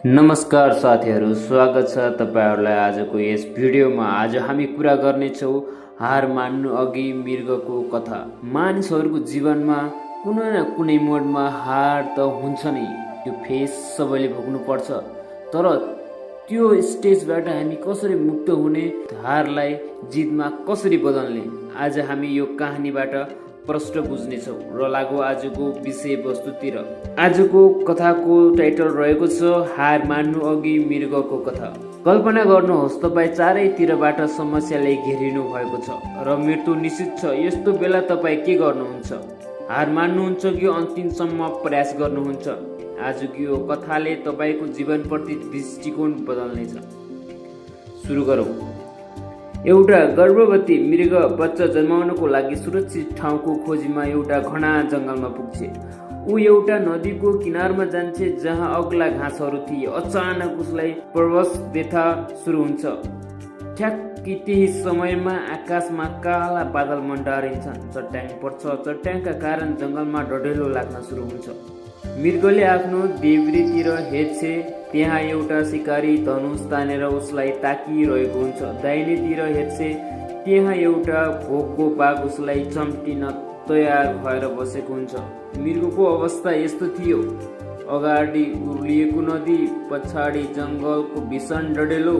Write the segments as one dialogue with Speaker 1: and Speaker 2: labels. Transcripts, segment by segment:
Speaker 1: नमस्कार साथीहरू, स्वागत छ तपाईहरुलाई आजको यस भिडियोमा। आज हामी कुरा गर्नेछौँ हार मान्नु अघि मृगको कथा। मानिसहरूको जीवनमा कुनै न कुनै मोडमा हार त हुन्छ नै, त्यो फेस सबैले भोग्नु पर्छ। तर त्यो स्टेजबाट हामी कसरी मुक्त हुने, हारलाई जितमा कसरी बदल्ने, आज हामी यो कहानीबाट प्रश्न बुझ्नेछौँ र लागु आजको विषयवस्तुतिर। आजको कथाको टाइटल रहेको छ हार मान्नु अघि मृगको कथा। कल्पना गर्नुहोस्, तपाईँ चारैतिरबाट समस्याले घेरिनु भएको छ र मृत्यु निश्चित छ। यस्तो बेला तपाईँ के गर्नुहुन्छ? हार मान्नुहुन्छ कि अन्तिमसम्म प्रयास गर्नुहुन्छ? आजको यो कथाले तपाईँको जीवनप्रति दृष्टिकोण बदल्नेछ। सुरु गरौँ। एउटा गर्भवती मृग बच्चा जन्माउनको लागि सुरक्षित ठाउँको खोजीमा एउटा घना जङ्गलमा पुग्छ। ऊ एउटा नदीको किनारमा जान्छ जहाँ अग्ला घाँसहरू थिए। अचानक उसलाई प्रवश व्यथा सुरु हुन्छ। ठ्याक्कै त्यही समयमा आकाशमा काला बादल मण्डारिन्छन्। चट्याङ पर्छ। चट्याङका कारण जङ्गलमा डढेलो लाग्न सुरु हुन्छ। मृगले आफ्नो देब्रेतिर हेर्छ। त्यहाँ एउटा शिकारी धनुष तानेर उसलाई ताकिरहेको हुन्छ। दाहिनेतिर हेर्छ। त्यहाँ एउटा भोकको बाघ उसलाई चम्टिन तयार भएर बसेको हुन्छ। मृगको अवस्था यस्तो थियो। अगाडि उर्लिएको नदी, पछाडि जङ्गलको भीषण डढेलो,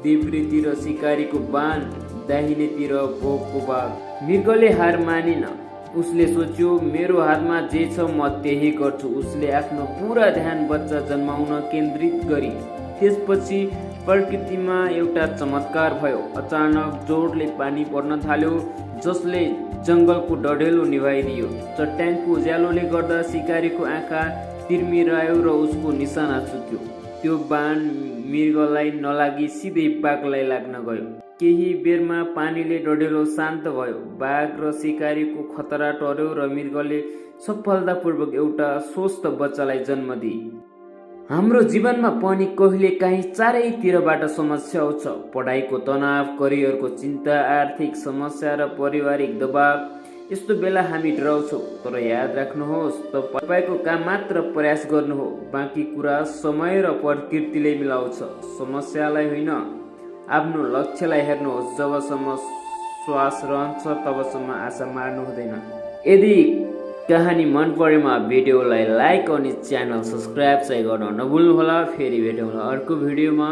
Speaker 1: देब्रेतिर शिकारीको बाण, दाहिनेतिर भोकको बाघ। मृगले हार मानिन। उसले सोच्यो, मेरो हातमा जे छ म त्यही गर्छु। उसले आफ्नो पुरा ध्यान बच्चा जन्माउन केन्द्रित गरी। त्यसपछि प्रकृतिमा एउटा चमत्कार भयो। अचानक जोडले पानी पर्न थाल्यो जसले जङ्गलको डढेलो निभाइदियो। चट्याङको उज्यालोले गर्दा शिकारीको आँखा तिर्मिरायो र उसको निशाना चुक्यो। त्यो बाण मृगलाई नलागी सिधै बाघलाई लाग्न गयो। केही बेरमा पानीले डढेलो शान्त भयो। बाघ र शिकारीको खतरा टर्यो र मृगले सफलतापूर्वक एउटा स्वस्थ बच्चालाई जन्म दिए। हाम्रो जीवनमा पनि कहिले काहीँ चारैतिरबाट समस्या आउँछ। पढाइको तनाव, करियरको चिन्ता, आर्थिक समस्या र पारिवारिक दबाव। यस्तो बेला हामी डराउँछौँ। तर याद राख्नुहोस्, तपाईँको काम मात्र प्रयास गर्नु हो। बाँकी कुरा समय र प्रकृतिले मिलाउँछ। समस्यालाई होइन, आफ्नो लक्ष्यलाई हेर्नुहोस्। जबसम्म श्वास रहन्छ तबसम्म आशा मार्नु हुँदैन। यदि कहानी मन परेमा भिडियोलाई लाइक अनि च्यानल सब्सक्राइब चाहिँ गर्न नभुल्नुहोला। फेरि भेटौँला अर्को भिडियोमा।